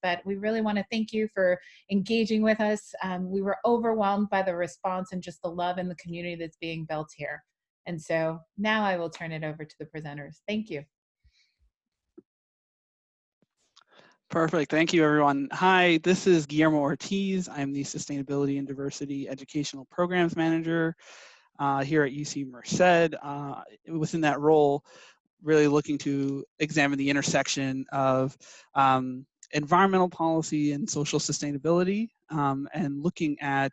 but we really want to thank you for engaging with us. We were overwhelmed by the response and just the love in the community that's being built here. And so now I will turn it over to the presenters. Thank you. Perfect. Thank you, everyone. Hi, this is Guillermo Ortiz. I'm the Sustainability and Diversity Educational Programs Manager here at UC Merced. Within that role, really looking to examine the intersection of environmental policy and social sustainability, and looking at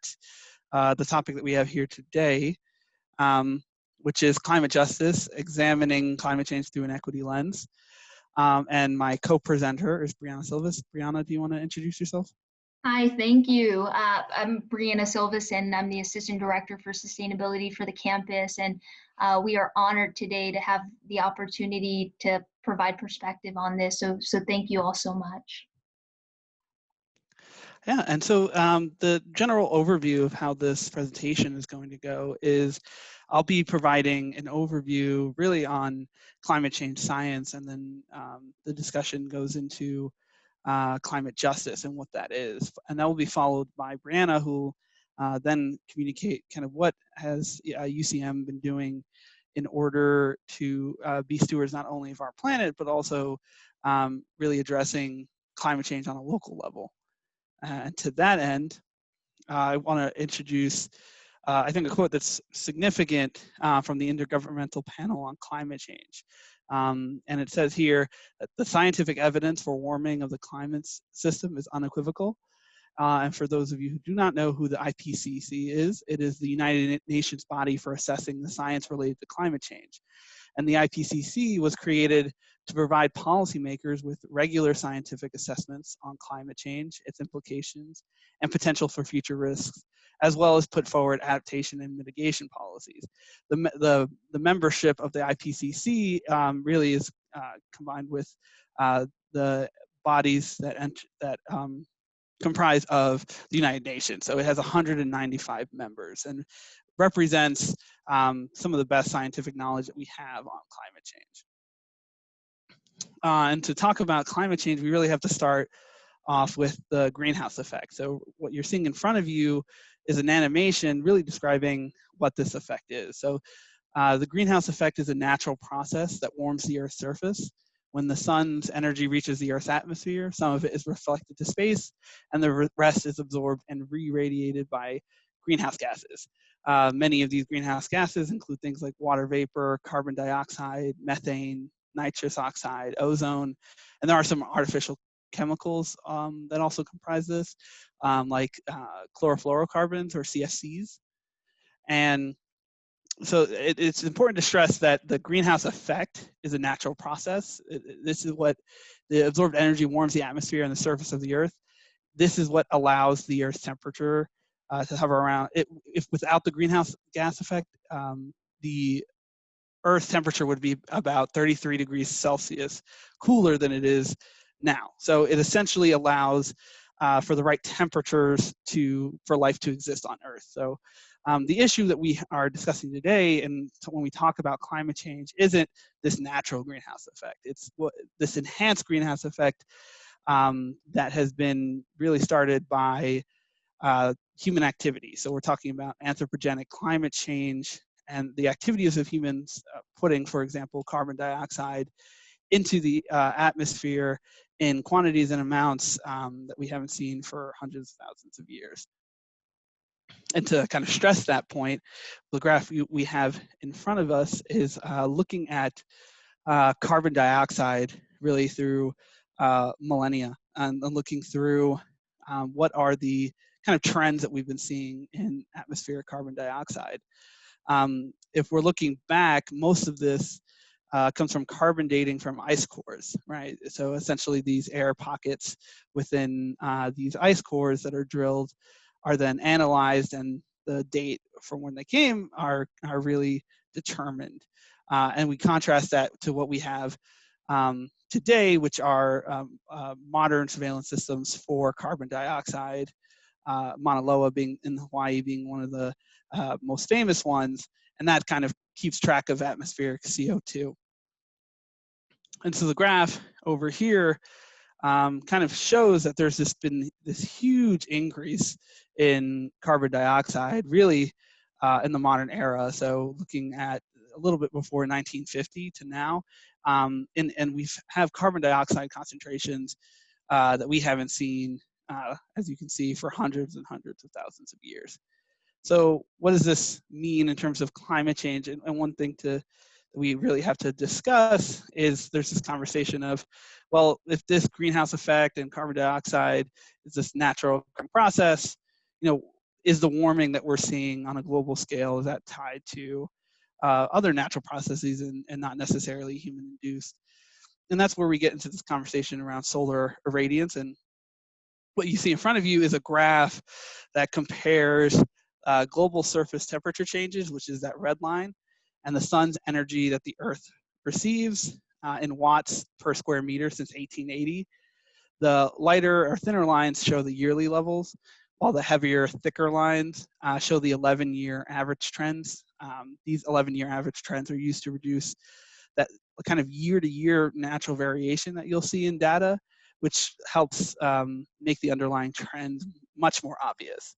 the topic that we have here today, which is climate justice, examining climate change through an equity lens. And my co-presenter is Brianna Silvas. Brianna, do you want to introduce yourself? Hi, thank you. I'm Brianna Silvas, and I'm the Assistant Director for Sustainability for the campus. And we are honored today to have the opportunity to provide perspective on this. So thank you all so much. Yeah, and so the general overview of how this presentation is going to go is I'll be providing an overview really on climate change science, and then the discussion goes into climate justice and what that is. And that will be followed by Brianna, who then communicate kind of what has UCM been doing in order to be stewards not only of our planet, but also really addressing climate change on a local level. And to that end, I want to introduce, I think, a quote that's significant from the Intergovernmental Panel on Climate Change. And it says here that the scientific evidence for warming of the climate system is unequivocal. And for those of you who do not know who the IPCC is, it is the United Nations body for assessing the science related to climate change. And the IPCC was created to provide policymakers with regular scientific assessments on climate change, its implications, and potential for future risks, as well as put forward adaptation and mitigation policies. The membership of the IPCC really is combined with the bodies that comprise of the United Nations. So it has 195 members and represents some of the best scientific knowledge that we have on climate change. And to talk about climate change, we really have to start off with the greenhouse effect. So what you're seeing in front of you is an animation really describing what this effect is. So the greenhouse effect is a natural process that warms the Earth's surface. When the sun's energy reaches the Earth's atmosphere, some of it is reflected to space, and the rest is absorbed and re-radiated by greenhouse gases. Many of these greenhouse gases include things like water vapor, carbon dioxide, methane, nitrous oxide, ozone, and there are some artificial chemicals that also comprise this, like chlorofluorocarbons or CFCs. And so it's important to stress that the greenhouse effect is a natural process. This is what the absorbed energy warms the atmosphere and the surface of the Earth. This is what allows the Earth's temperature to hover around. If without the greenhouse gas effect, the Earth's temperature would be about 33 degrees Celsius cooler than it is now. So it essentially allows for the right temperatures for life to exist on Earth. So the issue that we are discussing today, and when we talk about climate change, isn't this natural greenhouse effect. It's this enhanced greenhouse effect that has been really started by human activity. So we're talking about anthropogenic climate change and the activities of humans putting, for example, carbon dioxide into the atmosphere in quantities and amounts that we haven't seen for hundreds of thousands of years. And to kind of stress that point, the graph we have in front of us is looking at carbon dioxide really through millennia, and looking through what are the kind of trends that we've been seeing in atmospheric carbon dioxide. If we're looking back, most of this comes from carbon dating from ice cores, right? So essentially these air pockets within these ice cores that are drilled are then analyzed, and the date from when they came are really determined. And we contrast that to what we have today, which are modern surveillance systems for carbon dioxide, Mauna Loa being in Hawaii being one of the most famous ones, and that kind of keeps track of atmospheric CO2. And so the graph over here kind of shows that there's been this huge increase in carbon dioxide, really in the modern era. So looking at a little bit before 1950 to now, and we have carbon dioxide concentrations that we haven't seen, as you can see, for hundreds and hundreds of thousands of years. So what does this mean in terms of climate change? And one thing we really have to discuss is there's this conversation of, well, if this greenhouse effect and carbon dioxide is this natural process, is the warming that we're seeing on a global scale, is that tied to other natural processes and not necessarily human induced? And that's where we get into this conversation around solar irradiance. And what you see in front of you is a graph that compares global surface temperature changes, which is that red line, and the sun's energy that the Earth receives in watts per square meter since 1880. The lighter or thinner lines show the yearly levels, while the heavier, thicker lines show the 11-year average trends. These 11-year average trends are used to reduce that kind of year-to-year natural variation that you'll see in data, which helps make the underlying trend much more obvious.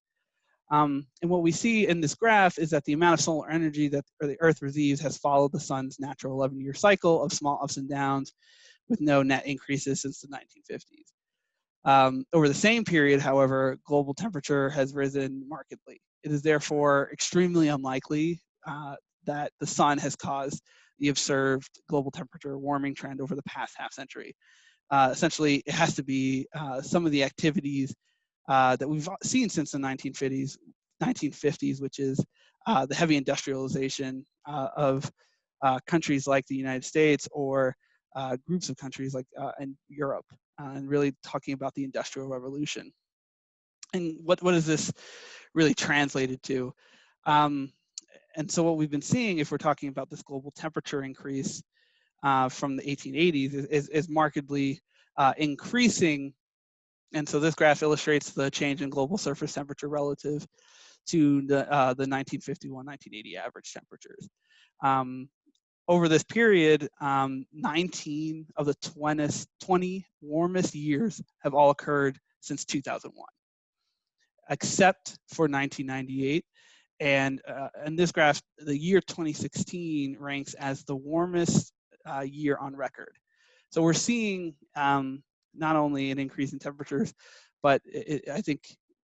And what we see in this graph is that the amount of solar energy that the Earth receives has followed the sun's natural 11-year cycle of small ups and downs with no net increases since the 1950s. Over the same period, however, global temperature has risen markedly. It is therefore extremely unlikely that the sun has caused the observed global temperature warming trend over the past half century. Essentially, it has to be some of the activities that we've seen since the 1950s, which is the heavy industrialization of countries like the United States or groups of countries like in Europe, and really talking about the Industrial Revolution. And what is this really translated to? And so what we've been seeing, if we're talking about this global temperature increase from the 1880s, is markedly increasing. And so this graph illustrates the change in global surface temperature relative to the 1951-1980 average temperatures. Over this period, 19 of the 20 warmest years have all occurred since 2001, except for 1998. And in this graph, the year 2016 ranks as the warmest year on record. So we're seeing not only an increase in temperatures, but I think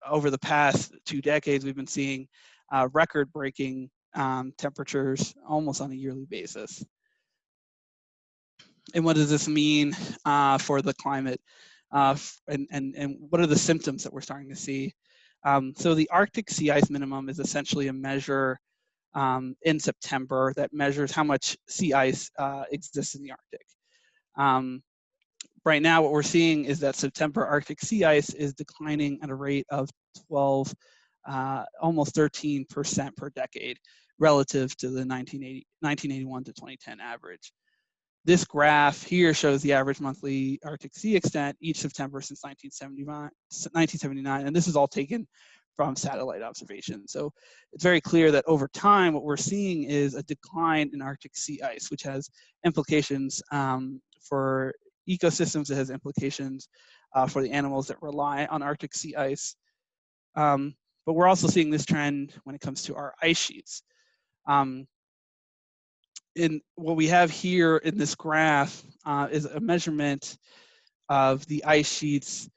over the past 2 decades, we've been seeing record-breaking temperatures almost on a yearly basis. And what does this mean for the climate? And what are the symptoms that we're starting to see? So the Arctic sea ice minimum is essentially a measure in September that measures how much sea ice exists in the Arctic. Right now, what we're seeing is that September Arctic sea ice is declining at a rate of 12, almost 13% per decade relative to the 1981 to 2010 average. This graph here shows the average monthly Arctic sea extent each September since 1979, and this is all taken from satellite observation. So it's very clear that over time, what we're seeing is a decline in Arctic sea ice, which has implications for ecosystems. It has implications for the animals that rely on Arctic sea ice. But we're also seeing this trend when it comes to our ice sheets. In what we have here in this graph is a measurement of the ice sheets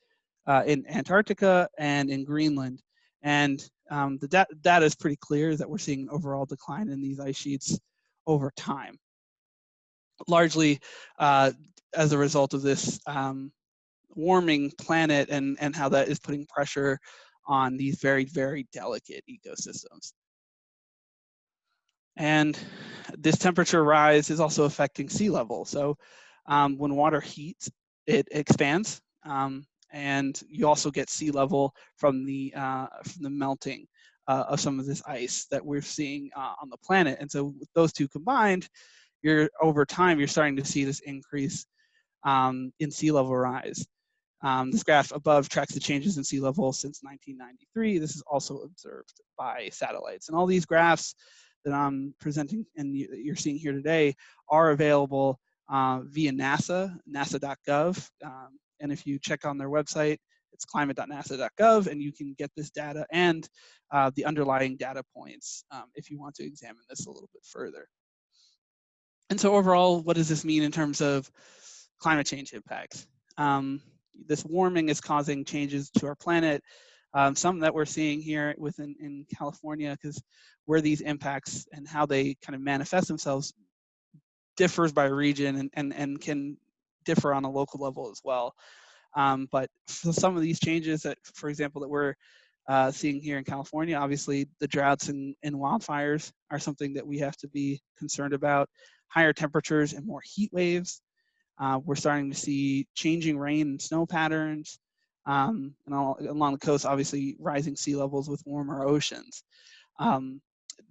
in Antarctica and in Greenland. And the data is pretty clear that we're seeing an overall decline in these ice sheets over time, largely as a result of this warming planet and how that is putting pressure on these very, very delicate ecosystems. And this temperature rise is also affecting sea level. So when water heats, it expands, and you also get sea level from the melting of some of this ice that we're seeing on the planet. And so with those two combined, over time, you're starting to see this increase in sea level rise. This graph above tracks the changes in sea level since 1993. This is also observed by satellites. And all these graphs that I'm presenting and you're seeing here today are available via NASA, nasa.gov, And if you check on their website, it's climate.nasa.gov, and you can get this data and the underlying data points if you want to examine this a little bit further. And so overall, what does this mean in terms of climate change impacts? This warming is causing changes to our planet, some that we're seeing here in California, because where these impacts and how they kind of manifest themselves differs by region and can differ on a local level as well. But for some of these changes that, for example, that we're seeing here in California, obviously the droughts and wildfires are something that we have to be concerned about. Higher temperatures and more heat waves. We're starting to see changing rain and snow patterns. And along the coast, obviously rising sea levels with warmer oceans.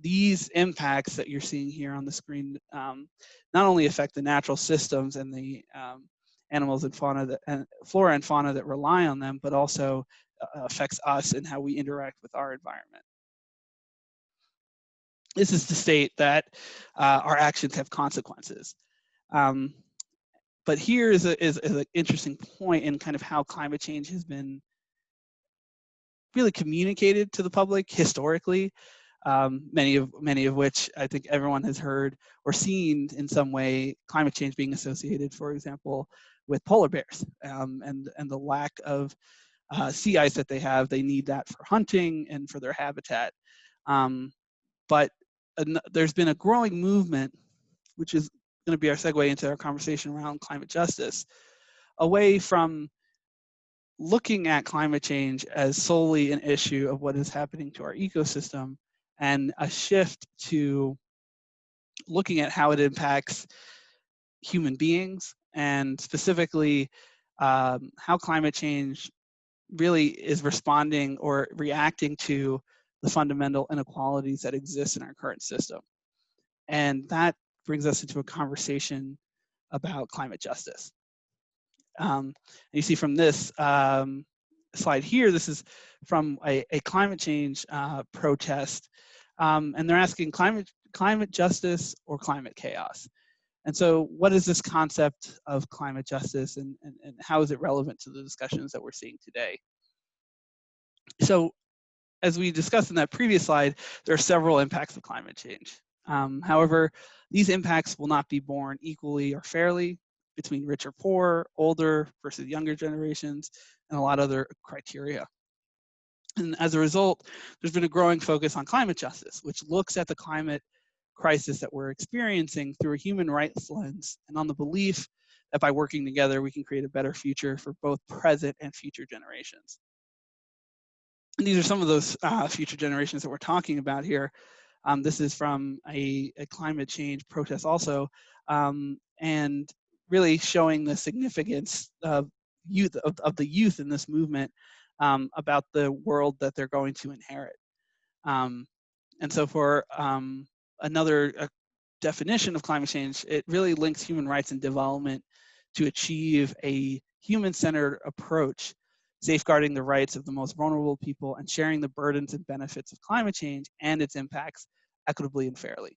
These impacts that you're seeing here on the screen not only affect the natural systems and the animals and flora and fauna that rely on them, but also affects us and how we interact with our environment. This is to state that our actions have consequences. But here is an interesting point in kind of how climate change has been really communicated to the public historically, many of which I think everyone has heard or seen in some way climate change being associated, for example, with polar bears and the lack of sea ice that they have. They need that for hunting and for their habitat. But there's been a growing movement, which is going to be our segue into our conversation around climate justice, away from looking at climate change as solely an issue of what is happening to our ecosystem, and a shift to looking at how it impacts human beings, and specifically how climate change really is responding or reacting to the fundamental inequalities that exist in our current system. And that brings us into a conversation about climate justice. You see from this slide here, this is from a climate change protest, and they're asking climate justice or climate chaos. And so what is this concept of climate justice, and how is it relevant to the discussions that we're seeing today? So as we discussed in that previous slide, there are several impacts of climate change. However, these impacts will not be borne equally or fairly between rich or poor, older versus younger generations, and a lot of other criteria. And as a result, there's been a growing focus on climate justice, which looks at the climate crisis that we're experiencing through a human rights lens, and on the belief that by working together, we can create a better future for both present and future generations. And these are some of those future generations that we're talking about here. This is from a climate change protest also, and really showing the significance of the youth in this movement about the world that they're going to inherit. And so for another definition of climate change, it really links human rights and development to achieve a human-centered approach, safeguarding the rights of the most vulnerable people and sharing the burdens and benefits of climate change and its impacts equitably and fairly.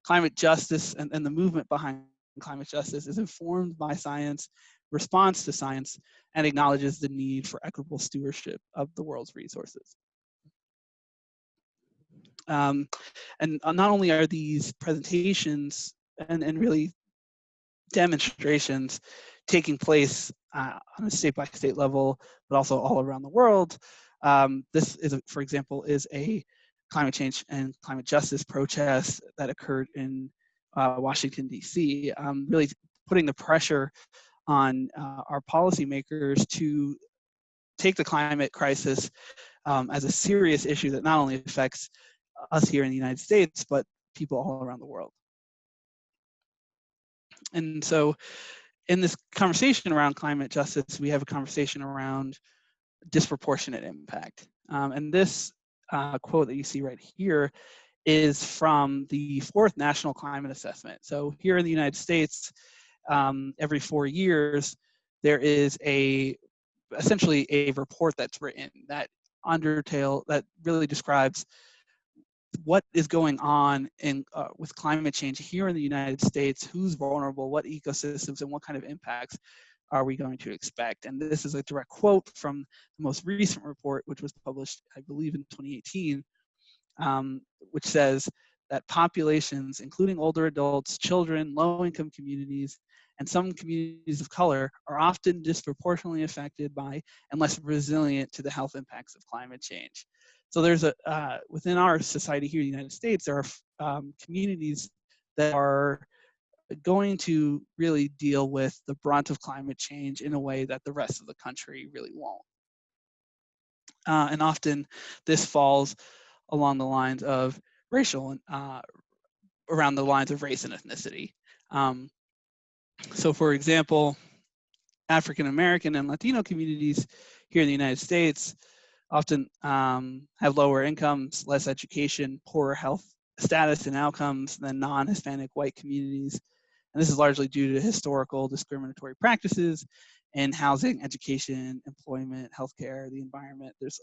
Climate justice and the movement behind climate justice is informed by science, responds to science, and acknowledges the need for equitable stewardship of the world's resources. And not only are these presentations and really demonstrations taking place on a state-by-state level, but also all around the world. This is, for example, is a climate change and climate justice protest that occurred in Washington, D.C., really putting the pressure on our policymakers to take the climate crisis as a serious issue that not only affects us here in the United States, but people all around the world. And so in this conversation around climate justice, we have a conversation around disproportionate impact. And this quote that you see right here is from the 4th National Climate Assessment. So here in the United States, every 4 years, there is essentially a report that's written that really describes what is going on with climate change here in the United States, who's vulnerable, what ecosystems, and what kind of impacts are we going to expect? And this is a direct quote from the most recent report, which was published, I believe, in 2018, which says that populations, including older adults, children, low-income communities, and some communities of color are often disproportionately affected by and less resilient to the health impacts of climate change. So there's within our society here in the United States, there are communities that are going to really deal with the brunt of climate change in a way that the rest of the country really won't. And often this falls along the lines of racial, around the lines of race and ethnicity. So for example, African American and Latino communities here in the United States often have lower incomes, less education, poorer health status and outcomes than non-Hispanic white communities. And this is largely due to historical discriminatory practices in housing, education, employment, healthcare, the environment. There's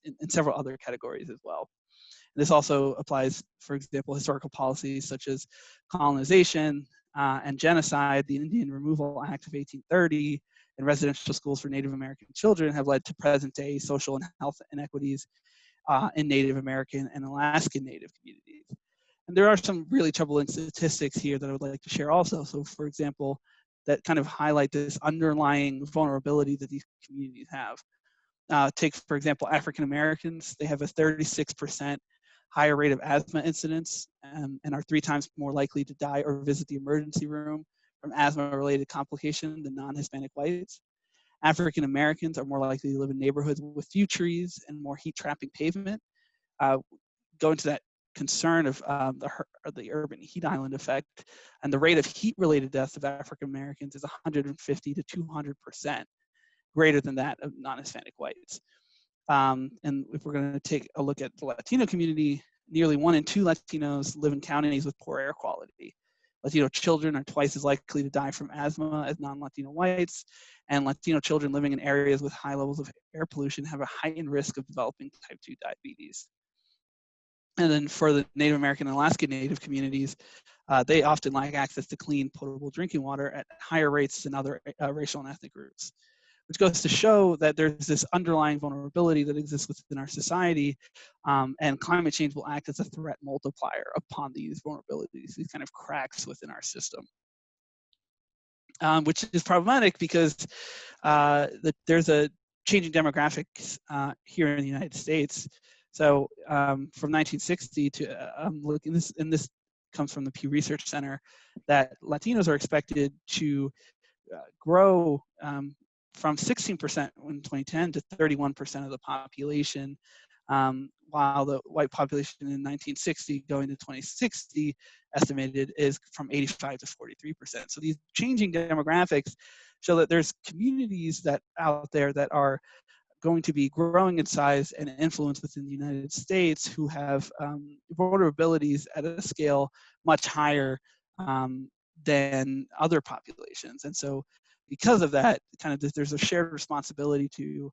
in several other categories as well. This also applies, for example, historical policies such as colonization and genocide. The Indian Removal Act of 1830 and residential schools for Native American children have led to present-day social and health inequities in Native American and Alaskan Native communities. And there are some really troubling statistics here that I would like to share also. So for example, that kind of highlight this underlying vulnerability that these communities have. Take, for example, African Americans. They have a 36% higher rate of asthma incidence and are 3 times more likely to die or visit the emergency room from asthma-related complication than non-Hispanic whites. African Americans are more likely to live in neighborhoods with few trees and more heat-trapping pavement. Going to that concern of the urban heat island effect, and the rate of heat-related deaths of African Americans is 150 to 200% greater than that of non-Hispanic whites. And if we're going to take a look at the Latino community, nearly 1 in 2 Latinos live in counties with poor air quality. Latino children are twice as likely to die from asthma as non-Latino whites, and Latino children living in areas with high levels of air pollution have a heightened risk of developing type 2 diabetes. And then for the Native American and Alaskan Native communities, they often lack access to clean, potable drinking water at higher rates than other racial and ethnic groups, which goes to show that there's this underlying vulnerability that exists within our society, and climate change will act as a threat multiplier upon these vulnerabilities, these kind of cracks within our system. Which is problematic because there's a changing demographics here in the United States. So from 1960 to, looking this, and this comes from the Pew Research Center, that Latinos are expected to grow from 16% in 2010 to 31% of the population, while the white population in 1960 going to 2060 estimated is from 85 to 43%. So these changing demographics show that there's communities that out there that are going to be growing in size and influence within the United States who have vulnerabilities at a scale much higher than other populations. And so because of that, kind of there's a shared responsibility to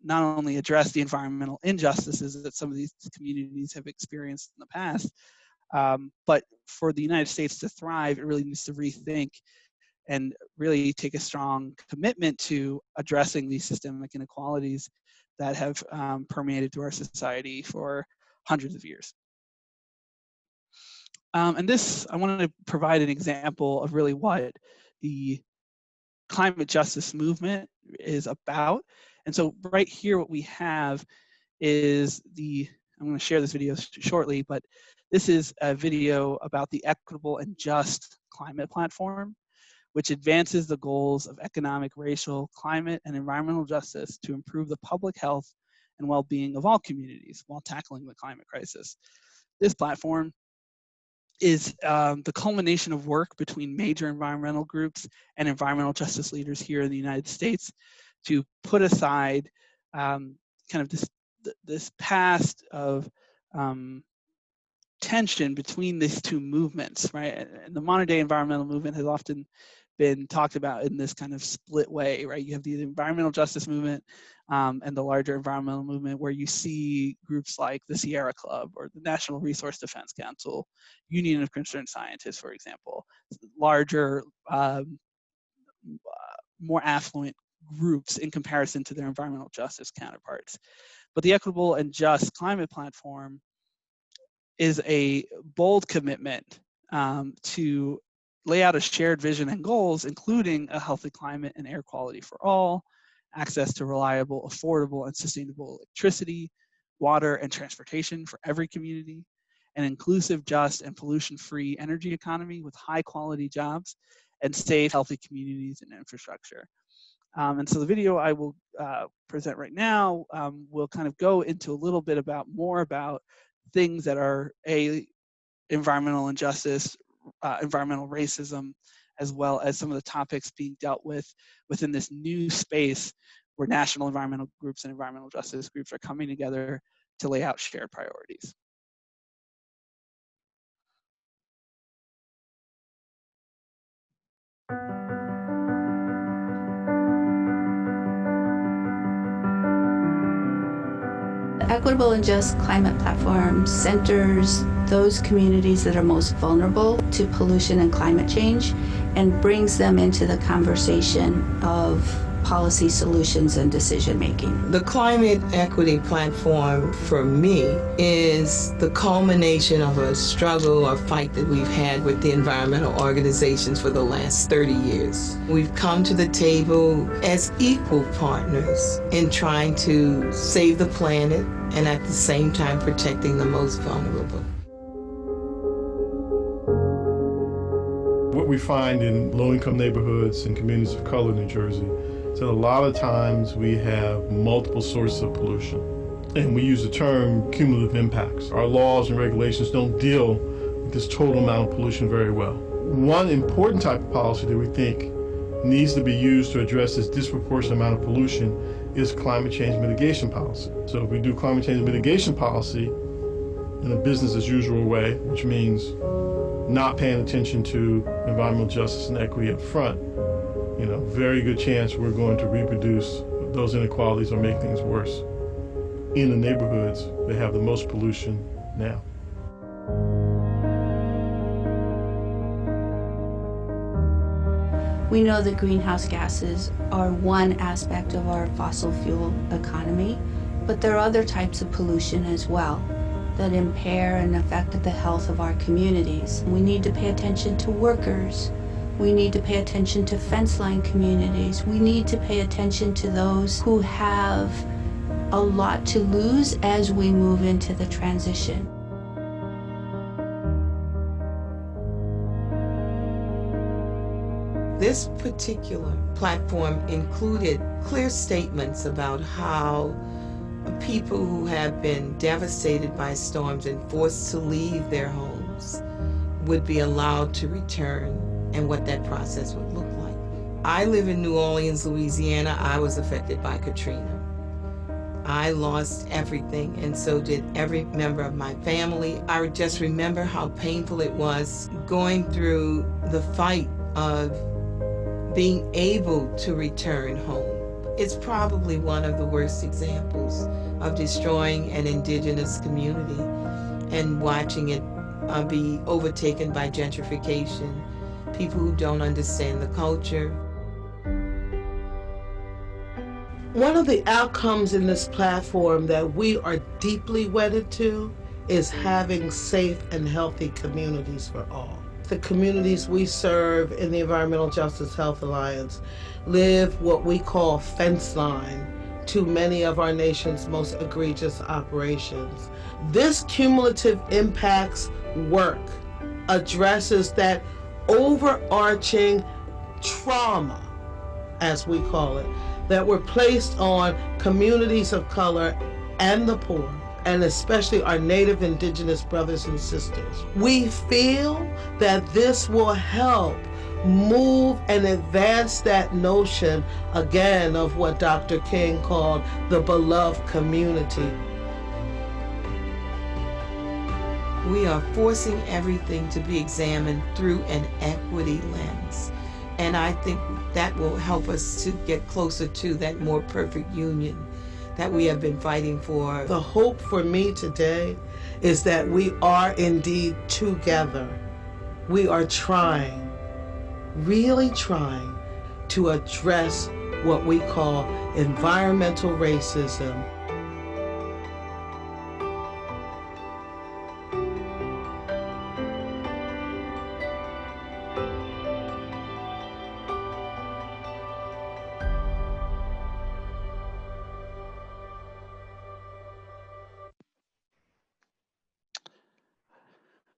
not only address the environmental injustices that some of these communities have experienced in the past, but for the United States to thrive, it really needs to rethink and really take a strong commitment to addressing these systemic inequalities that have permeated through our society for hundreds of years. And this, I wanted to provide an example of really what the climate justice movement is about. And so right here, what we have is I'm going to share this video shortly, but this is a video about the Equitable and Just Climate Platform, which advances the goals of economic, racial, climate, and environmental justice to improve the public health and well-being of all communities while tackling the climate crisis. This platform is the culmination of work between major environmental groups and environmental justice leaders here in the United States to put aside kind of this past of tension between these two movements, right? And the modern day environmental movement has often been talked about in this kind of split way, right? You have the environmental justice movement and the larger environmental movement, where you see groups like the Sierra Club or the National Resource Defense Council, Union of Concerned Scientists, for example, larger more affluent groups in comparison to their environmental justice counterparts. But the Equitable and Just Climate Platform is a bold commitment to lay out a shared vision and goals, including a healthy climate and air quality for all, access to reliable, affordable, and sustainable electricity, water, and transportation for every community, an inclusive, just, and pollution-free energy economy with high-quality jobs, and safe, healthy communities and infrastructure. And so the video I will present right now will kind of go into a little bit more about things that are environmental injustice, environmental racism, as well as some of the topics being dealt with within this new space where national environmental groups and environmental justice groups are coming together to lay out shared priorities. The Equitable and Just Climate Platform centers those communities that are most vulnerable to pollution and climate change and brings them into the conversation of policy solutions and decision making. The Climate Equity Platform, for me, is the culmination of a struggle or fight that we've had with the environmental organizations for the last 30 years. We've come to the table as equal partners in trying to save the planet and at the same time protecting the most vulnerable. What we find in low-income neighborhoods and communities of color in New Jersey is that a lot of times we have multiple sources of pollution. And we use the term cumulative impacts. Our laws and regulations don't deal with this total amount of pollution very well. One important type of policy that we think needs to be used to address this disproportionate amount of pollution is climate change mitigation policy. So if we do climate change mitigation policy in a business as usual way, which means not paying attention to environmental justice and equity up front, very good chance we're going to reproduce those inequalities or make things worse in the neighborhoods that have the most pollution now. We know that greenhouse gases are one aspect of our fossil fuel economy, but there are other types of pollution as well that impair and affect the health of our communities. We need to pay attention to workers. We need to pay attention to fence line communities. We need to pay attention to those who have a lot to lose as we move into the transition. This particular platform included clear statements about how people who have been devastated by storms and forced to leave their homes would be allowed to return and what that process would look like. I live in New Orleans, Louisiana. I was affected by Katrina. I lost everything, and so did every member of my family. I just remember how painful it was going through the fight of being able to return home. It's probably one of the worst examples of destroying an indigenous community and watching it be overtaken by gentrification, people who don't understand the culture. One of the outcomes in this platform that we are deeply wedded to is having safe and healthy communities for all. The communities we serve in the Environmental Justice Health Alliance live what we call fence line to many of our nation's most egregious operations. This cumulative impacts work addresses that overarching trauma, as we call it, that were placed on communities of color and the poor, and especially our Native Indigenous brothers and sisters. We feel that this will help move and advance that notion, again, of what Dr. King called the beloved community. We are forcing everything to be examined through an equity lens. And I think that will help us to get closer to that more perfect union that we have been fighting for. The hope for me today is that we are indeed together. We are trying, really trying, to address what we call environmental racism.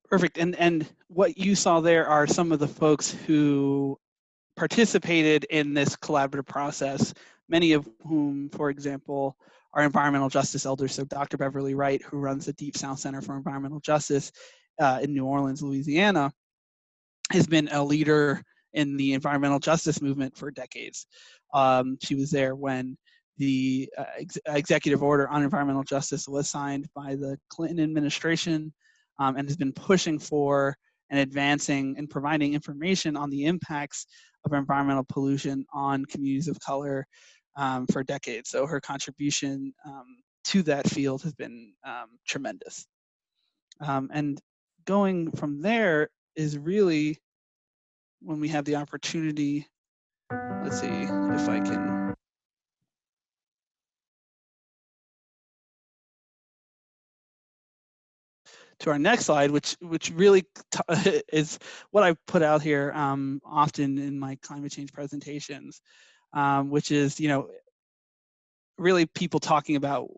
Perfect. And what you saw there are some of the folks who participated in this collaborative process, many of whom, for example, are environmental justice elders. So Dr. Beverly Wright, who runs the Deep South Center for Environmental Justice in New Orleans, Louisiana, has been a leader in the environmental justice movement for decades. She was there when the executive order on environmental justice was signed by the Clinton administration, and has been pushing for and advancing and providing information on the impacts of environmental pollution on communities of color for decades. So her contribution to that field has been tremendous. And going from there is really when we have the opportunity. Let's see if I can. To our next slide, which really is what I put out here often in my climate change presentations, which is, really people talking about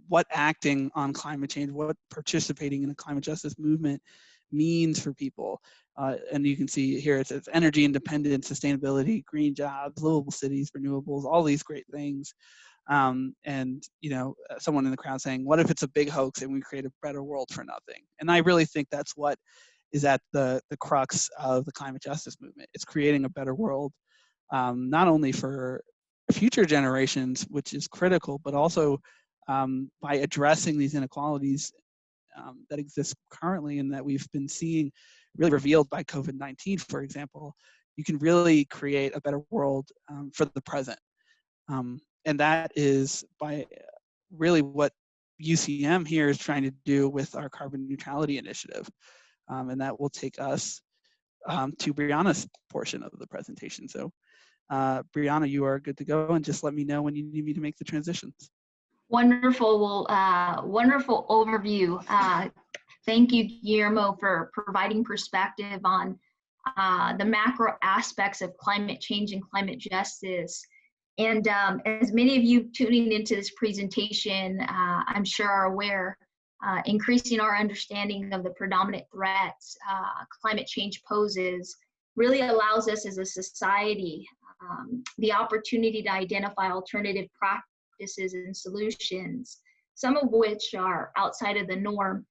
what acting on climate change, what participating in a climate justice movement means for people. And you can see here it says energy independence, sustainability, green jobs, livable cities, renewables, all these great things. And someone in the crowd saying, what if it's a big hoax and we create a better world for nothing? And I really think that's what is at the crux of the climate justice movement. It's creating a better world, not only for future generations, which is critical, but also by addressing these inequalities that exist currently and that we've been seeing really revealed by COVID-19, for example. You can really create a better world for the present. And that is by really what UCM here is trying to do with our carbon neutrality initiative. And that will take us to Brianna's portion of the presentation. So Brianna, you are good to go, and just let me know when you need me to make the transitions. Wonderful, well, wonderful overview. Thank you, Guillermo, for providing perspective on the macro aspects of climate change and climate justice. And as many of you tuning into this presentation, I'm sure are aware, increasing our understanding of the predominant threats climate change poses really allows us as a society the opportunity to identify alternative practices and solutions, some of which are outside of the norm,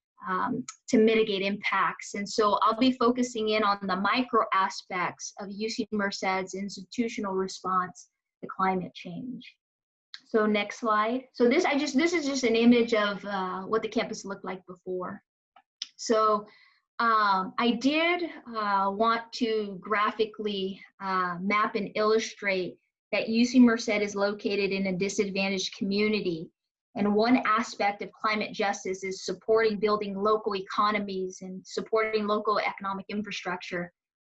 to mitigate impacts. And so I'll be focusing in on the micro aspects of UC Merced's institutional response to climate change. So next slide. So this is just an image of what the campus looked like before. So I did want to graphically map and illustrate that UC Merced is located in a disadvantaged community. And one aspect of climate justice is supporting building local economies and supporting local economic infrastructure.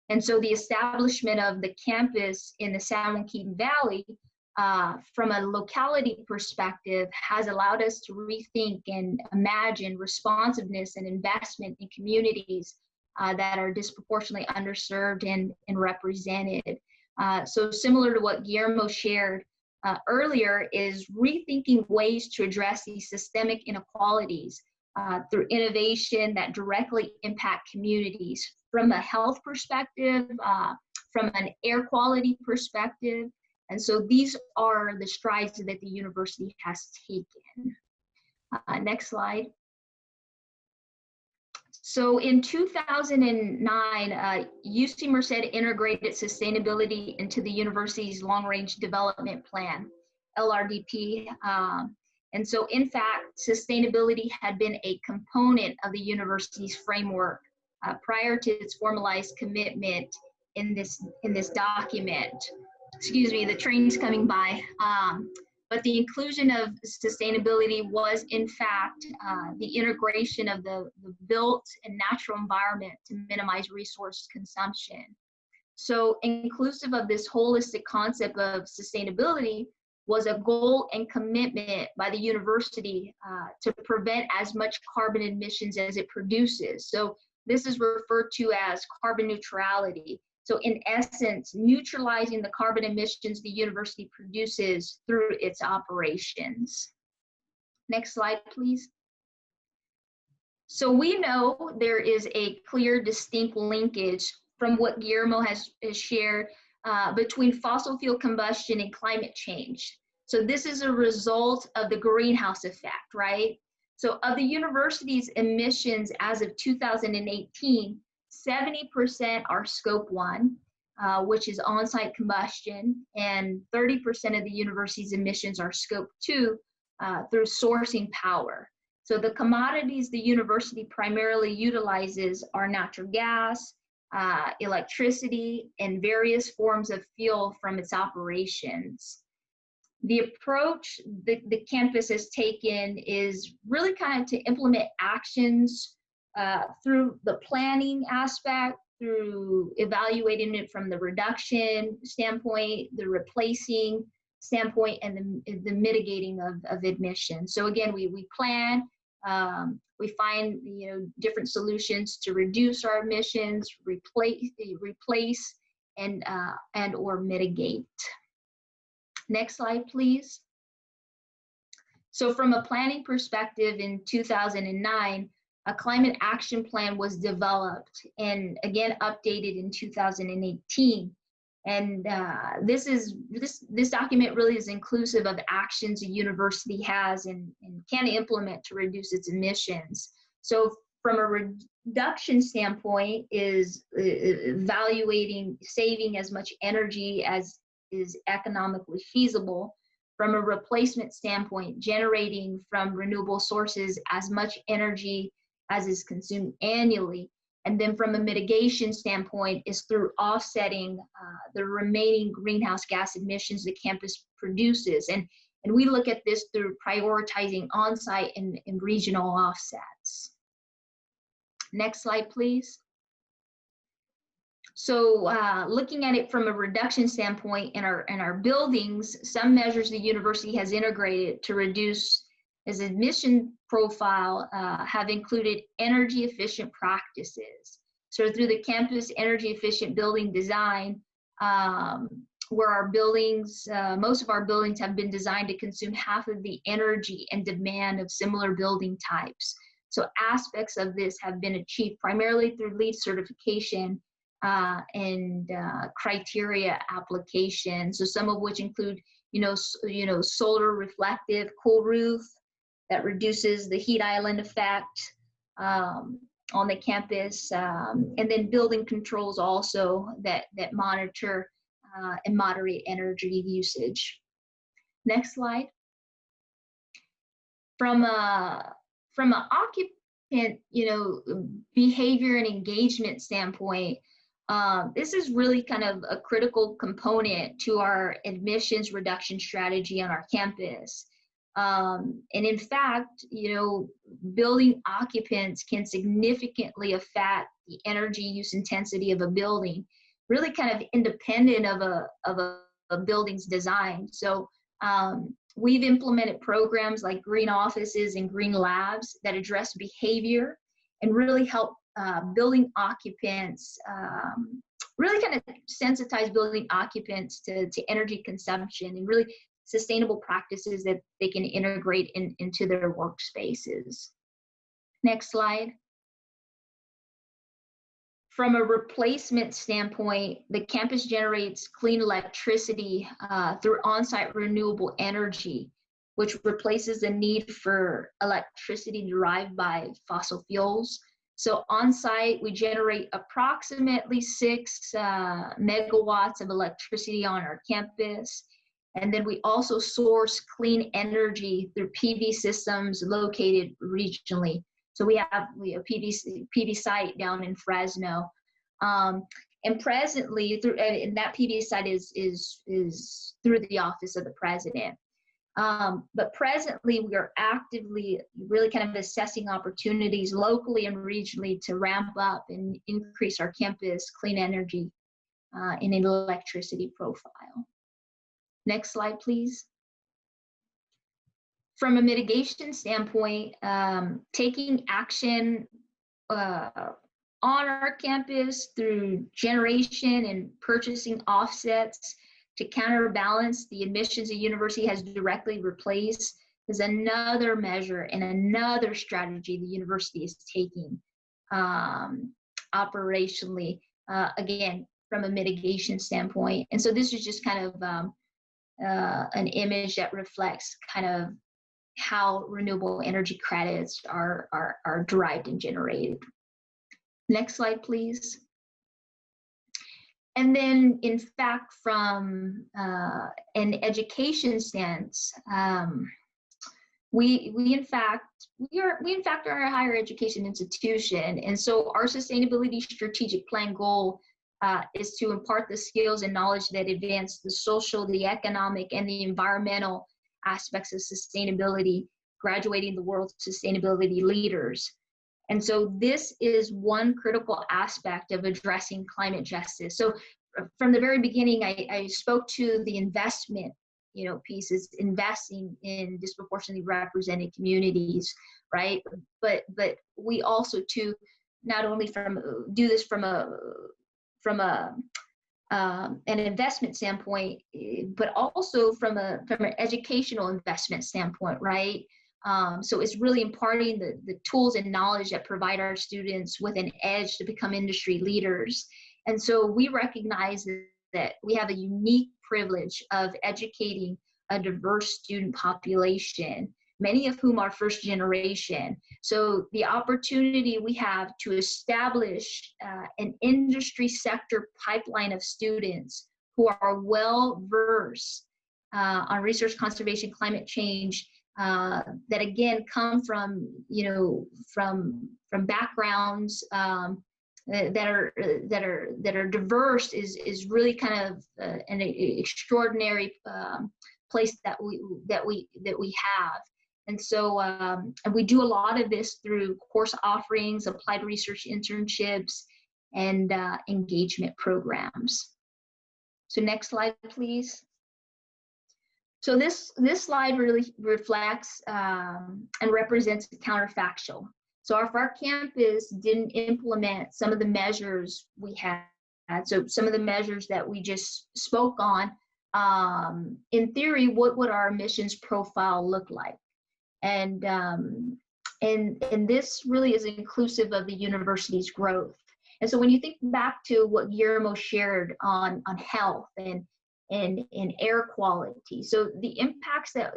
And so the establishment of the campus in the San Joaquin Valley, from a locality perspective, has allowed us to rethink and imagine responsiveness and investment in communities that are disproportionately underserved and represented. So similar to what Guillermo shared earlier, is rethinking ways to address these systemic inequalities through innovation that directly impact communities from a health perspective, from an air quality perspective. And so these are the strides that the university has taken. Next slide. So in 2009, UC Merced integrated sustainability into the university's long-range development plan, LRDP. And so in fact, sustainability had been a component of the university's framework prior to its formalized commitment in this document. Excuse me, the train's coming by. But the inclusion of sustainability was, in fact, the integration of the built and natural environment to minimize resource consumption. So inclusive of this holistic concept of sustainability was a goal and commitment by the university to prevent as much carbon emissions as it produces. So this is referred to as carbon neutrality. So in essence, neutralizing the carbon emissions the university produces through its operations. Next slide, please. So we know there is a clear, distinct linkage from what Guillermo has shared between fossil fuel combustion and climate change. So this is a result of the greenhouse effect, right? So of the university's emissions as of 2018, 70% are scope 1, which is on-site combustion, and 30% of the university's emissions are scope 2 through sourcing power. So the commodities the university primarily utilizes are natural gas, electricity, and various forms of fuel from its operations. The approach the campus has taken is really kind of to implement actions through the planning aspect, through evaluating it from the reduction standpoint, the replacing standpoint, and the mitigating of emissions. So again, we plan, we find different solutions to reduce our emissions, replace, and or mitigate. Next slide, please. So from a planning perspective, in 2009, a climate action plan was developed and again updated in 2018. And this document really is inclusive of actions a university has and can implement to reduce its emissions. So from a reduction standpoint is evaluating saving as much energy as is economically feasible. From a replacement standpoint, generating from renewable sources as much energy as is consumed annually. And then from a mitigation standpoint is through offsetting the remaining greenhouse gas emissions the campus produces. And we look at this through prioritizing on-site and regional offsets. Next slide, please. So looking at it from a reduction standpoint in our buildings, some measures the university has integrated to reduce its emission profile have included energy efficient practices. So through the campus energy efficient building design, where our buildings, most of our buildings have been designed to consume half of the energy and demand of similar building types. So aspects of this have been achieved primarily through LEED certification and criteria application. So some of which include, solar reflective cool roof that reduces the heat island effect on the campus, and then building controls also that monitor and moderate energy usage. Next slide. From an occupant, behavior and engagement standpoint, this is really kind of a critical component to our admissions reduction strategy on our campus. And in fact, building occupants can significantly affect the energy use intensity of a building, really kind of independent of a building's design. So we've implemented programs like green offices and green labs that address behavior and really help building occupants, really kind of sensitize building occupants to energy consumption and really sustainable practices that they can integrate into their workspaces. Next slide. From a replacement standpoint, the campus generates clean electricity through on-site renewable energy, which replaces the need for electricity derived by fossil fuels. So on-site, we generate approximately 6 megawatts of electricity on our campus. And then we also source clean energy through PV systems located regionally. So we have a PV site down in Fresno. And presently, and that PV site is through the Office of the President. But presently, we are actively really kind of assessing opportunities locally and regionally to ramp up and increase our campus clean energy in an electricity profile. Next slide, please. From a mitigation standpoint, taking action on our campus through generation and purchasing offsets to counterbalance the emissions the university has directly replaced is another measure and another strategy the university is taking operationally, again, from a mitigation standpoint. And so this is just kind of an image that reflects kind of how renewable energy credits are derived and generated. Next slide, please. And then, in fact, from an education stance, we in fact are a higher education institution, and so our sustainability strategic plan goal is to impart the skills and knowledge that advance the social, the economic, and the environmental aspects of sustainability, graduating the world's sustainability leaders. And so this is one critical aspect of addressing climate justice. So from the very beginning, I spoke to the investment, pieces, investing in disproportionately represented communities, right? But we also too, not only do this from an investment standpoint, but also from an educational investment standpoint, right? So it's really imparting the tools and knowledge that provide our students with an edge to become industry leaders. And so we recognize that we have a unique privilege of educating a diverse student population, many of whom are first generation. So the opportunity we have to establish an industry sector pipeline of students who are well versed on resource conservation, climate change, that again come from backgrounds that are diverse is really kind of an extraordinary place that we have. And so and we do a lot of this through course offerings, applied research internships, and engagement programs. So next slide, please. So this slide really reflects and represents the counterfactual. So if our campus didn't implement some of the measures we had, so some of the measures that we just spoke on, in theory, what would our emissions profile look like? And this really is inclusive of the university's growth. And so when you think back to what Guillermo shared on health and air quality, so the impacts that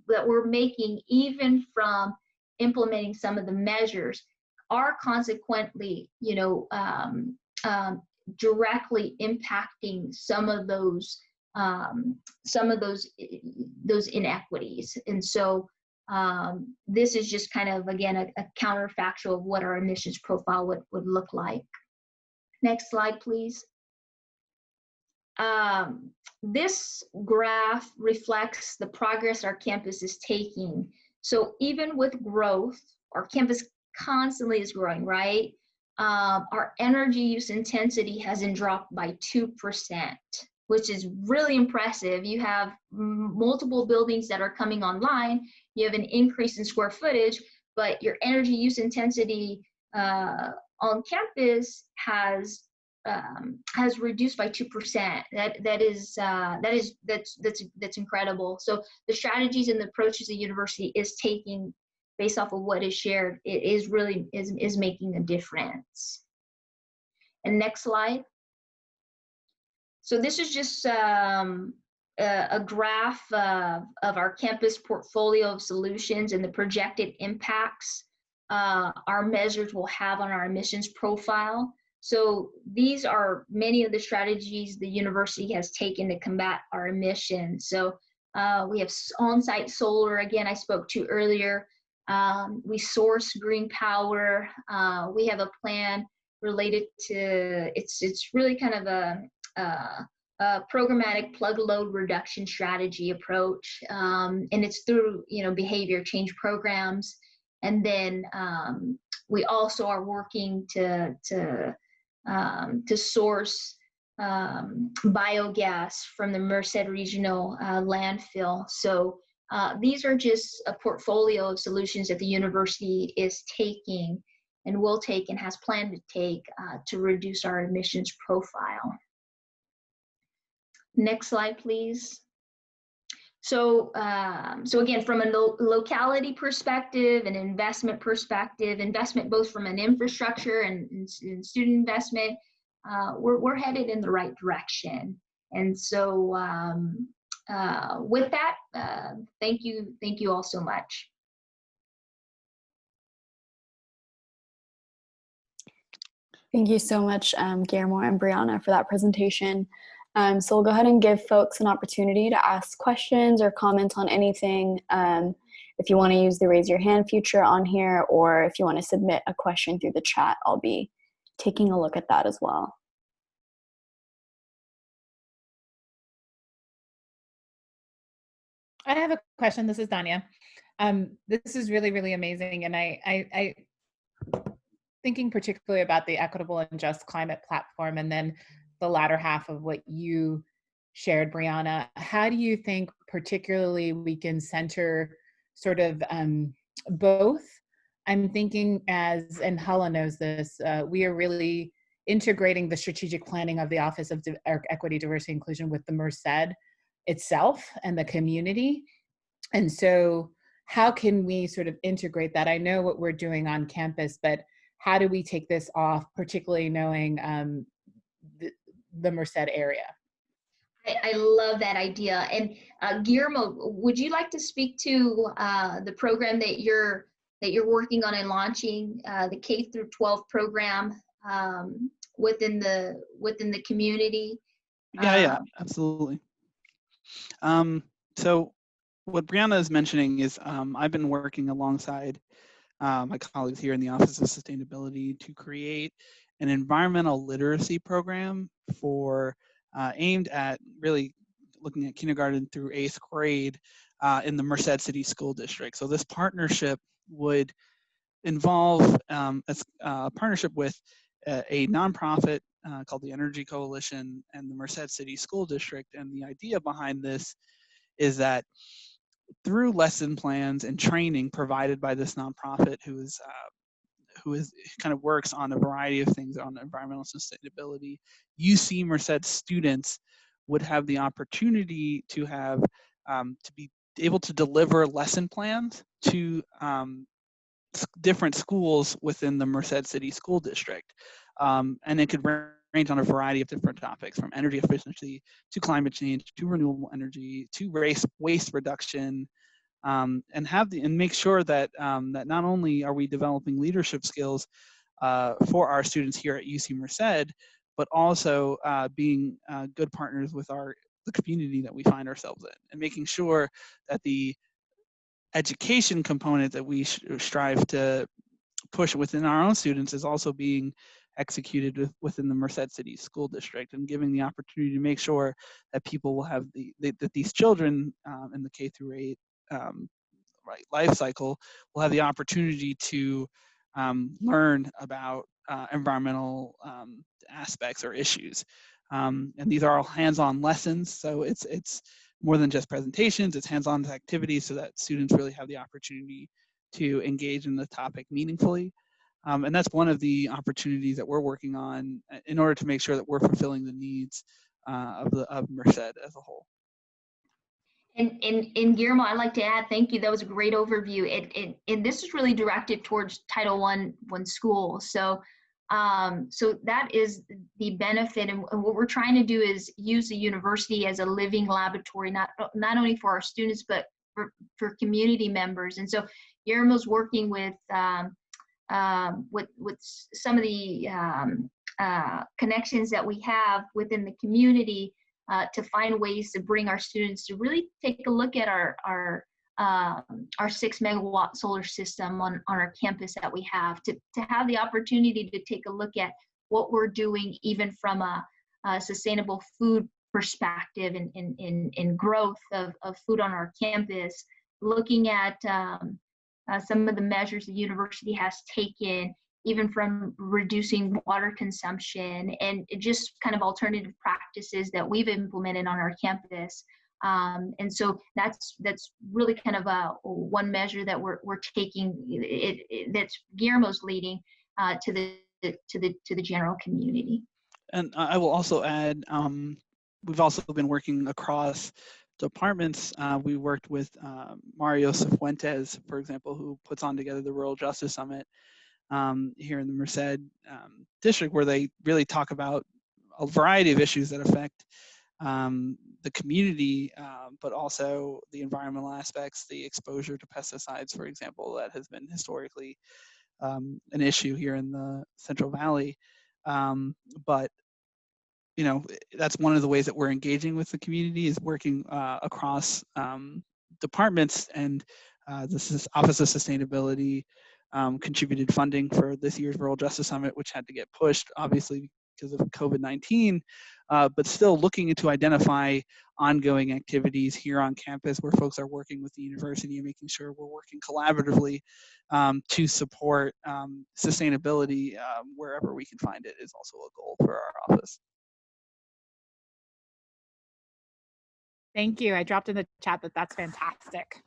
we're making, even from implementing some of the measures, are consequently, directly impacting some of those inequities. And so this is just kind of, again, a counterfactual of what our emissions profile would look like. Next slide, please. This graph reflects the progress our campus is taking. So even with growth, our campus constantly is growing, right? Our energy use intensity hasn't dropped by 2%, which is really impressive. You have multiple buildings that are coming online. You have an increase in square footage, but your energy use intensity on campus has reduced by 2%. That's incredible. So the strategies and the approaches the university is taking based off of what is shared, it is really is making a difference. And next slide. So this is just a graph of our campus portfolio of solutions and the projected impacts our measures will have on our emissions profile. So these are many of the strategies the university has taken to combat our emissions. So we have on-site solar, again, I spoke to earlier. We source green power. We have a plan related to, it's really kind of a programmatic plug load reduction strategy approach. And it's through, behavior change programs. And then we also are working to source biogas from the Merced Regional landfill. So these are just a portfolio of solutions that the university is taking and will take and has planned to take to reduce our emissions profile. Next slide, please. So, so again, from a locality perspective, an investment perspective, investment both from an infrastructure and student investment, we're headed in the right direction. And so with that, thank you all so much. Thank you so much, Guillermo and Brianna, for that presentation. So we'll go ahead and give folks an opportunity to ask questions or comment on anything. If you want to use the raise your hand feature on here, or if you want to submit a question through the chat, I'll be taking a look at that as well. I have a question. This is Danya. This is really, really amazing. And I thinking particularly about the Equitable and Just Climate platform, and then the latter half of what you shared, Brianna. How do you think particularly we can center sort of both? I'm thinking as, and Hala knows this, we are really integrating the strategic planning of the Office of Equity, Diversity, Inclusion with the Merced itself and the community. And so how can we sort of integrate that? I know what we're doing on campus, but how do we take this off, particularly knowing the Merced area? I love that idea. And Guillermo, would you like to speak to the program that you're working on and launching, the K through 12 program within the community? Yeah, absolutely. So what Brianna is mentioning is I've been working alongside my colleagues here in the Office of Sustainability to create an environmental literacy program for aimed at really looking at kindergarten through 8th grade in the Merced City School District. So this partnership would involve a partnership with a nonprofit called the Energy Coalition and the Merced City School District. And the idea behind this is that through lesson plans and training provided by this nonprofit, who kind of works on a variety of things on environmental sustainability, UC Merced students would have the opportunity to have to be able to deliver lesson plans to different schools within the Merced City School District, and it could range on a variety of different topics, from energy efficiency to climate change to renewable energy to waste reduction, and make sure that that not only are we developing leadership skills for our students here at UC Merced, but also being good partners with the community that we find ourselves in, and making sure that the education component that we strive to push within our own students is also being executed within the Merced City School District, and giving the opportunity to make sure that people will have that these children in the K through 8 life cycle will have the opportunity to learn about environmental aspects or issues. And these are all hands-on lessons, so it's more than just presentations, it's hands-on activities so that students really have the opportunity to engage in the topic meaningfully. And that's one of the opportunities that we're working on in order to make sure that we're fulfilling the needs of Merced as a whole. And Guillermo, I'd like to add, thank you. That was a great overview. And this is really directed towards Title I schools. So, so that is the benefit. And what we're trying to do is use the university as a living laboratory, not only for our students, but for community members. And so Guillermo's working with some of the connections that we have within the community to find ways to bring our students to really take a look at our 6 megawatt solar system on our campus that we have, to have the opportunity to take a look at what we're doing even from a sustainable food perspective and growth of food on our campus, looking at some of the measures the university has taken even from reducing water consumption and just kind of alternative practices that we've implemented on our campus. And so that's really kind of one measure that we're taking that's Guillermo's leading to the general community. And I will also add, we've also been working across departments. We worked with Mario Cifuentes, for example, who puts on together the Rural Justice Summit here in the Merced district, where they really talk about a variety of issues that affect the community, but also the environmental aspects, the exposure to pesticides, for example, that has been historically an issue here in the Central Valley. But you know, that's one of the ways that we're engaging with the community, is working across departments, and this is Office of Sustainability contributed funding for this year's Rural Justice Summit, which had to get pushed, obviously, because of COVID-19, but still looking to identify ongoing activities here on campus where folks are working with the university and making sure we're working collaboratively to support sustainability wherever we can find it is also a goal for our office. Thank you. I dropped in the chat that that's fantastic.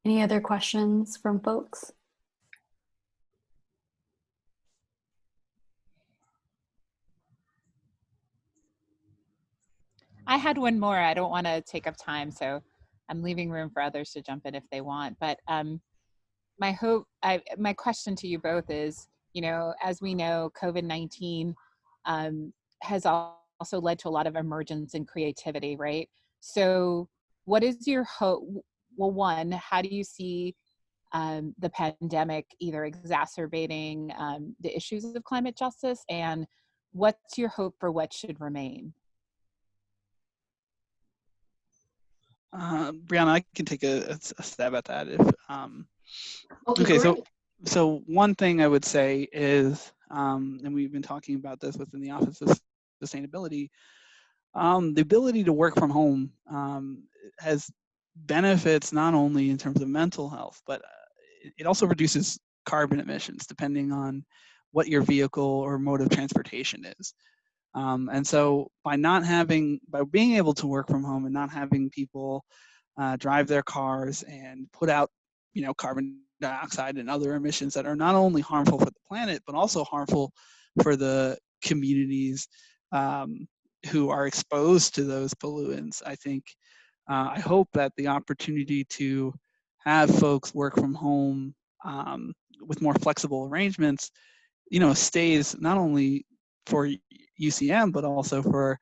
Any other questions from folks? I had one more. I don't want to take up time, so I'm leaving room for others to jump in if they want. But my question to you both is, you know, as we know, COVID-19 has also led to a lot of emergence in creativity, right? So what is your hope? Well, one, how do you see the pandemic either exacerbating the issues of climate justice, and what's your hope for what should remain? Brianna, I can take a stab at that. If Okay, so one thing I would say is, and we've been talking about this within the Office of Sustainability, the ability to work from home has benefits not only in terms of mental health, but it also reduces carbon emissions depending on what your vehicle or mode of transportation is. And so by being able to work from home and not having people drive their cars and put out, you know, carbon dioxide and other emissions that are not only harmful for the planet, but also harmful for the communities who are exposed to those pollutants, I think, I hope that the opportunity to have folks work from home with more flexible arrangements, you know, stays not only for UCM, but also for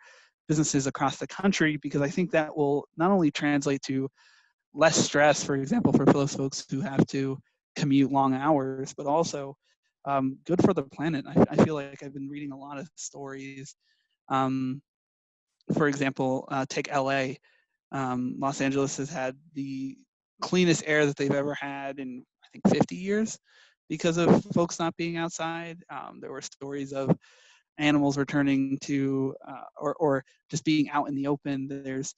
businesses across the country, because I think that will not only translate to less stress, for example, for those folks who have to commute long hours, but also good for the planet. I feel like I've been reading a lot of stories. For example, take LA. Los Angeles has had the cleanest air that they've ever had in, I think, 50 years because of folks not being outside. There were stories of animals returning to or just being out in the open. There's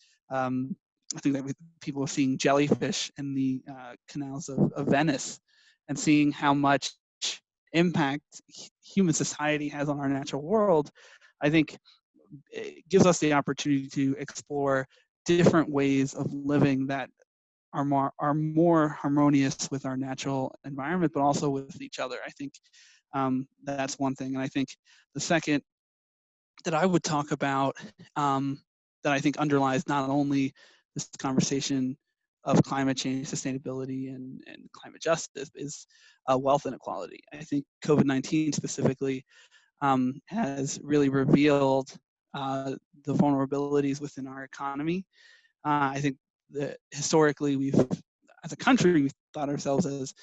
I think that people are seeing jellyfish in the canals of Venice and seeing how much impact human society has on our natural world. I think it gives us the opportunity to explore different ways of living that are more harmonious with our natural environment, but also with each other. I think that's one thing. And I think the second that I would talk about that I think underlies not only this conversation of climate change, sustainability, and climate justice is wealth inequality. I think COVID-19 specifically has really revealed the vulnerabilities within our economy. I think that historically as a country, we've thought ourselves as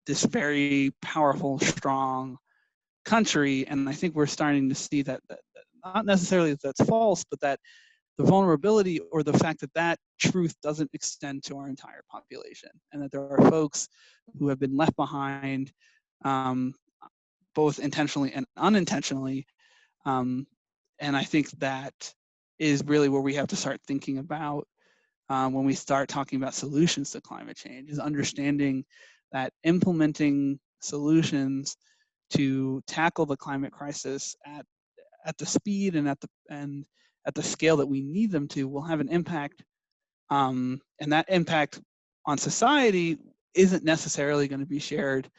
this very powerful, strong country, and I think we're starting to see that not necessarily that's false, but that the vulnerability or the fact that truth doesn't extend to our entire population, and that there are folks who have been left behind, both intentionally and unintentionally. And I think that is really where we have to start thinking about when we start talking about solutions to climate change, is understanding that implementing solutions to tackle the climate crisis at the speed and at the scale that we need them to will have an impact, and that impact on society isn't necessarily going to be shared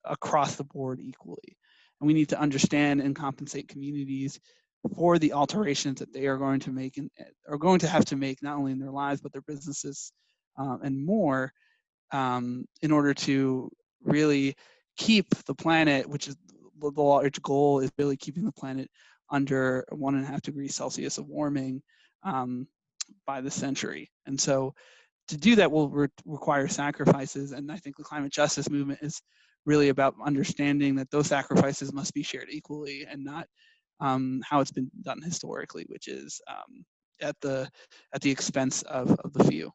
across the board equally. And we need to understand and compensate communities for the alterations that they are going to make and are going to have to make, not only in their lives but their businesses and more, in order to really keep the planet, which is the large goal, is really keeping the planet under 1.5 degrees Celsius of warming by the century. And so to do that will require sacrifices, and I think the climate justice movement is really about understanding that those sacrifices must be shared equally, and not how it's been done historically, which is at the expense of the few.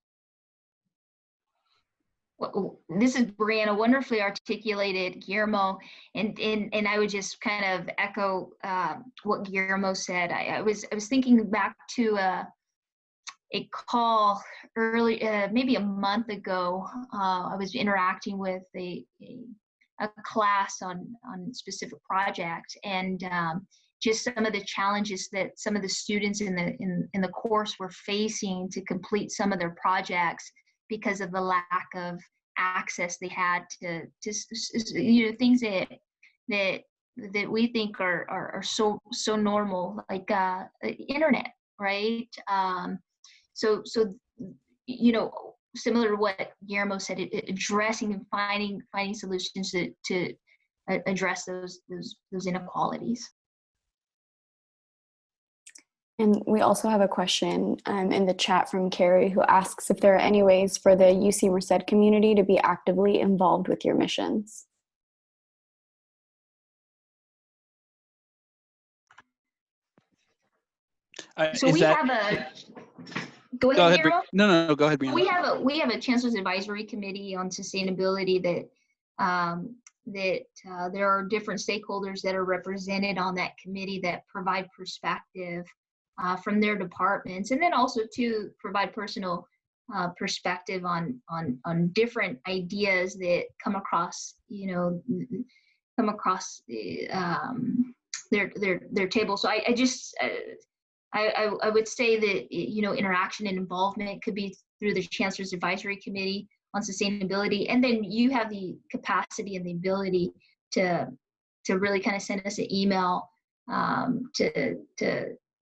Well, this is Brianna, wonderfully articulated, Guillermo, and I would just kind of echo what Guillermo said. I was thinking back to a call early, maybe a month ago. I was interacting with a class on a specific project, and just some of the challenges that some of the students in the course were facing to complete some of their projects because of the lack of access they had to things that we think are so normal, like internet, right? So similar to what Guillermo said, addressing and finding solutions to address those inequalities. And we also have a question in the chat from Carrie, who asks if there are any ways for the UC Merced community to be actively involved with your missions. So we have a. Go ahead, Guillermo. No, go ahead, Brianna. We have a Chancellor's Advisory Committee on Sustainability that there are different stakeholders that are represented on that committee that provide perspective from their departments, and then also to provide personal perspective on different ideas that come across their table. So I just I would say that interaction and involvement could be through the Chancellor's Advisory Committee on Sustainability, and then you have the capacity and the ability to really kind of send us an email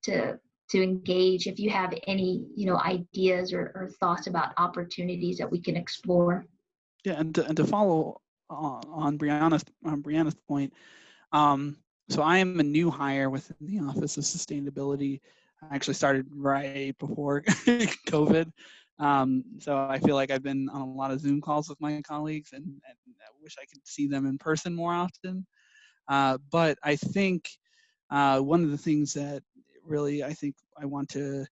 to engage if you have any ideas or thoughts about opportunities that we can explore. Yeah, and to follow on Brianna's point, so I am a new hire within the Office of Sustainability. I actually started right before COVID. So I feel like I've been on a lot of Zoom calls with my colleagues, and I wish I could see them in person more often. But I think one of the things that really I think I want to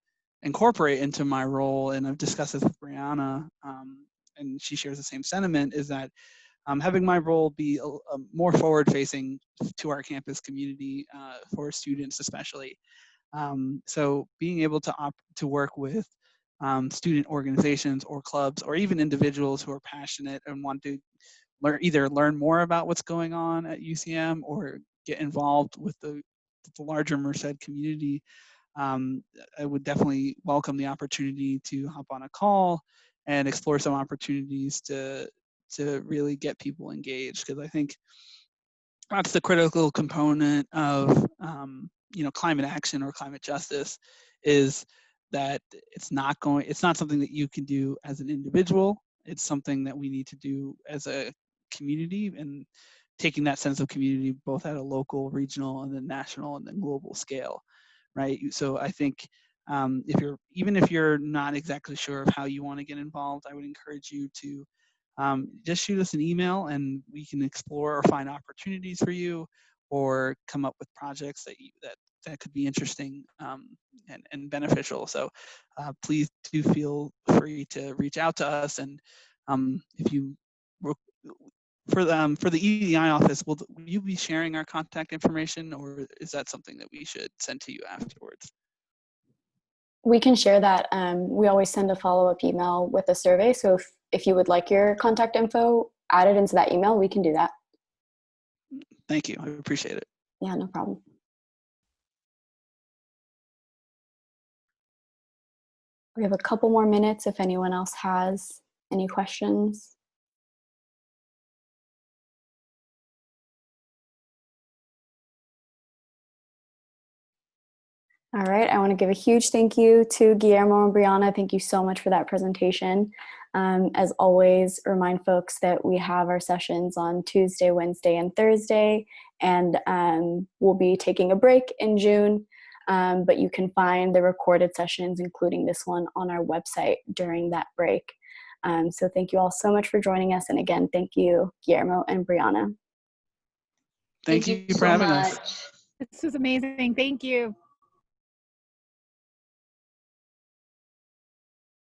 incorporate into my role, and I've discussed this with Brianna, and she shares the same sentiment, is that having my role be a more forward-facing to our campus community, for students especially. So being able to work with student organizations or clubs, or even individuals who are passionate and want to either learn more about what's going on at UCM or get involved with the larger Merced community, I would definitely welcome the opportunity to hop on a call and explore some opportunities to really get people engaged, because I think that's the critical component of climate action or climate justice, is that it's not something that you can do as an individual. It's something that we need to do as a community, and taking that sense of community both at a local, regional, and then national, and then global scale, right? So I think if you're not exactly sure of how you want to get involved, I would encourage you to just shoot us an email, and we can explore or find opportunities for you, or come up with projects that could be interesting and beneficial. So please do feel free to reach out to us. And if you for the EDI office, will you be sharing our contact information, or is that something that we should send to you afterwards? We can share that. We always send a follow-up email with a survey. So if you would like your contact info added into that email, we can do that. Thank you. I appreciate it. Yeah, no problem. We have a couple more minutes if anyone else has any questions. All right, I want to give a huge thank you to Guillermo and Brianna. Thank you so much for that presentation. As always, remind folks that we have our sessions on Tuesday, Wednesday, and Thursday, and we'll be taking a break in June, but you can find the recorded sessions, including this one, on our website during that break. So thank you all so much for joining us, and again, thank you, Guillermo and Brianna. Thank you for having us. This was amazing. Thank you.